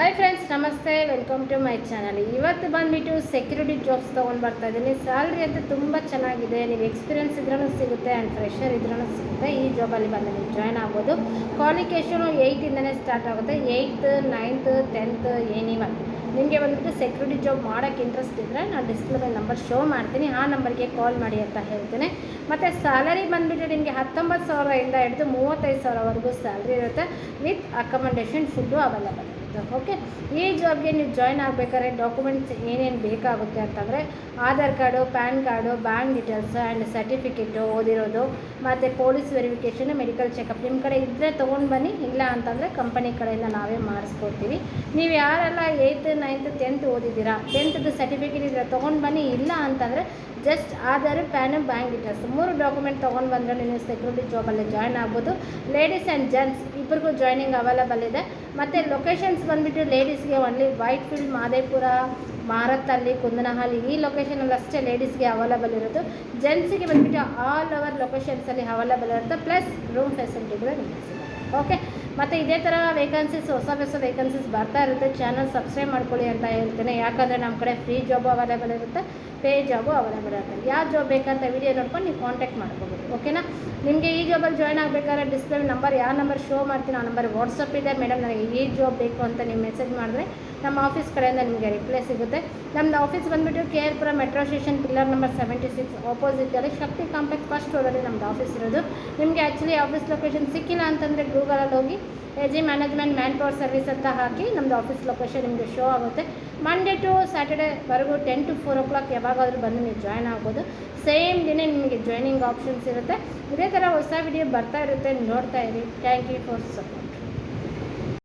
Hi friends, namaste. Welcome to my channel. ಇವತ್ತು ಬಂದುಬಿಟ್ಟು security jobs ತೊಗೊಂಡು ಬರ್ತಾ ಇದ್ದೀನಿ. ಸ್ಯಾಲ್ರಿ ಅಂತ ತುಂಬ ಚೆನ್ನಾಗಿದೆ. ನೀವು ಎಕ್ಸ್ಪೀರಿಯನ್ಸ್ ಇದ್ರೂ ಸಿಗುತ್ತೆ ಆ್ಯಂಡ್ ಫ್ರೆಷರ್ ಇದ್ರೂ ಸಿಗುತ್ತೆ. ಈ ಜಾಬಲ್ಲಿ ಬಂದು ನೀವು ಜಾಯ್ನ್ ಆಗ್ಬೋದು. ಕ್ವಾಲಿಫಿಕೇಷನು 8ಇಂದನೇ ಸ್ಟಾರ್ಟ್ ಆಗುತ್ತೆ. 8th 9th 10th anyone. ನಿಮಗೆ ಬಂದುಬಿಟ್ಟು ಸೆಕ್ಯೂರಿಟಿ ಜಾಬ್ ಮಾಡೋಕ್ಕೆ ಇಂಟ್ರೆಸ್ಟ್ ಇದ್ದರೆ ನಾನು ಡಿಸ್ಪ್ಲೇ ನಂಬರ್ ಶೋ ಮಾಡ್ತೀನಿ. ಆ ನಂಬರ್ಗೆ ಕಾಲ್ ಮಾಡಿ ಅಂತ ಹೇಳ್ತೀನಿ. ಮತ್ತು ಸ್ಯಾಲರಿ ಬಂದುಬಿಟ್ಟು ನಿಮಗೆ 19,000ಇಂದ ಹಿಡಿದು 35,000ವರೆಗೂ ಸ್ಯಾಲ್ರಿ ಇರುತ್ತೆ. ವಿತ್ ಅಕಮಂಡೇಷನ್ ಫುಡ್ಡು ಅವೈಲೇಬಲ್ ಇರುತ್ತೆ. ಓಕೆ, ಈ ಜಾಬ್ಗೆ ನೀವು ಜಾಯ್ನ್ ಆಗಬೇಕಾದ್ರೆ ಡಾಕ್ಯುಮೆಂಟ್ಸ್ ಏನೇನು ಬೇಕಾಗುತ್ತೆ ಅಂತಂದರೆ Aadhaar card, PAN card, bank details and certificate ಓದಿರೋದು, ಮತ್ತು ಪೊಲೀಸ್ ವೆರಿಫಿಕೇಷನು, ಮೆಡಿಕಲ್ ಚೆಕಪ್ ನಿಮ್ಮ ಕಡೆ ಇದ್ದರೆ ತೊಗೊಂಡು ಬನ್ನಿ. ಇಲ್ಲ ಅಂತಂದರೆ ಕಂಪನಿ ಕಡೆಯಿಂದ ನಾವೇ ಮಾಡಿಸ್ಕೊಡ್ತೀವಿ. ನೀವು ಯಾರೆಲ್ಲ 8th 9th 10th ಓದಿದ್ದೀರಾ, 10th certificate ಇದ್ದರೆ ತೊಗೊಂಡು ಬನ್ನಿ. ಇಲ್ಲ ಅಂತಂದರೆ just Aadhaar, PAN, bank details 3 document ತೊಗೊಂಡು ಬಂದರೆ ನೀವು ಸೆಕ್ಯೂರಿಟಿ ಜಾಬಲ್ಲಿ ಜಾಯ್ನ್ ಆಗ್ಬೋದು. ಲೇಡೀಸ್ ಆ್ಯಂಡ್ ಜೆಂಟ್ಸ್ ಇಬ್ಬರಿಗೂ ಜಾಯ್ನಿಂಗ್ ಅವೈಲೇಬಲ್ ಇದೆ. ಮತ್ತು ಲೊಕೇಶನ್ಸ್ ಬಂದುಬಿಟ್ಟು ಲೇಡೀಸ್ಗೆ ಒನ್ಲಿ ವೈಟ್ ಫೀಲ್ಡ್, ಮಾದೇಪುರ, ಮಾರತ್ತಹಳ್ಳಿ, ಕುಂದನಹಳ್ಳಿ ಈ ಲೊಕೇಶನಲ್ಲಿ ಅಷ್ಟೇ ಲೇಡೀಸ್ಗೆ ಅವೈಲೇಬಲ್ ಇರೋದು. ಜೆಂಟ್ಸಿಗೆ ಬಂದುಬಿಟ್ಟು ಆಲ್ ಓವರ್ ಲೊಕೇಶನ್ಸಲ್ಲಿ ಅವೈಲೇಬಲ್ ಇರುತ್ತೆ. ಪ್ಲಸ್ ರೂಮ್ ಫೆಸಿಲಿಟಿಗಳು ನಿಮಗೆ ಸಿಗುತ್ತೆ. ಓಕೆ, ಮತ್ತು ಇದೇ ಥರ ವೇಕೆನ್ಸೀಸ್, ಹೊಸ ವೇಕೆನ್ಸೀಸ್ ಬರ್ತಾ ಇರುತ್ತೆ. ಚಾನಲ್ ಸಬ್ಸ್ಕ್ರೈಬ್ ಮಾಡ್ಕೊಳ್ಳಿ ಅಂತ ಹೇಳ್ತೇನೆ. ಯಾಕಂದರೆ ನಮ್ಮ ಕಡೆ ಫ್ರೀ ಜಾಬು ಅವೈಲೇಬಲ್ ಇರುತ್ತೆ, ಪೇ ಜಾಬು ಅವೈಲೇಬಲ್ ಇರುತ್ತೆ. ಯಾವ ಜಾಬ್ ಬೇಕಂತ ವಿಡಿಯೋ ನೋಡ್ಕೊಂಡು ನೀವು ಕಾಂಟ್ಯಾಕ್ಟ್ ಮಾಡ್ಕೋಬೋದು. ಓಕೆನಾ? ನಿಮಗೆ ಈ ಜಾಬಲ್ಲಿ ಜಾಯ್ನ್ ಆಗಬೇಕಾದ್ರೆ ಡಿಸ್ಪ್ಲೇ ನಂಬರ್, ಯಾವ ನಂಬರ್ ಶೋ ಮಾಡ್ತೀನಿ ಆ ನಂಬರ್ ವಾಟ್ಸಪ್ ಇದೆ. ಮೇಡಮ್ ನನಗೆ ಈ ಜಾಬ್ ಬೇಕು ಅಂತ ನೀವು ಮೆಸೇಜ್ ಮಾಡಿದ್ರೆ ನಮ್ಮ ಆಫೀಸ್ ಕಡೆಯಿಂದ ನಿಮಗೆ ರಿಪ್ಲೈ ಸಿಗುತ್ತೆ. ನಮ್ಮದು ಆಫೀಸ್ ಬಂದುಬಿಟ್ಟು KR ಪುರ ಮೆಟ್ರೋ ಸ್ಟೇಷನ್, ಪಿಲ್ಲರ್ ನಂಬರ್ 76 ಆಪೋಸಿಟಲ್ಲಿ ಶಕ್ತಿ ಕಾಂಪ್ಲೆಕ್ಸ್ ಫಸ್ಟ್ ಫ್ಲೋರಲ್ಲಿ ನಮ್ಮದು ಆಫೀಸ್ ಇರೋದು. ನಿಮಗೆ ಆ್ಯಕ್ಚುಲಿ ಆಫೀಸ್ ಲೊಕೇಶನ್ ಸಿಕ್ಕಿಲ್ಲ ಅಂತಂದರೆ ಗೂಗಲಲ್ಲಿ ಹೋಗಿ AG management man power service ಅಂತ ಹಾಕಿ ನಮ್ಮದು ಆಫೀಸ್ ಲೊಕೇಶನ್ ನಿಮಗೆ ಶೋ ಆಗುತ್ತೆ. ಮಂಡೇ ಟು ಸ್ಯಾಟರ್ಡೇವರೆಗೂ 10 to 4 o'clock ಯಾವಾಗಾದರೂ ಬಂದು ನೀವು ಜಾಯ್ನ್ ಆಗ್ಬೋದು. ಸೇಮ್ ದಿನ ನಿಮಗೆ ಜಾಯ್ನಿಂಗ್ ಆಪ್ಷನ್ಸ್ ಇರುತ್ತೆ. ಇದೇ ಥರ ಹೊಸ ವಿಡಿಯೋ ಬರ್ತಾ ಇರುತ್ತೆ, ನೋಡ್ತಾ ಇರಿ. Thank you for support.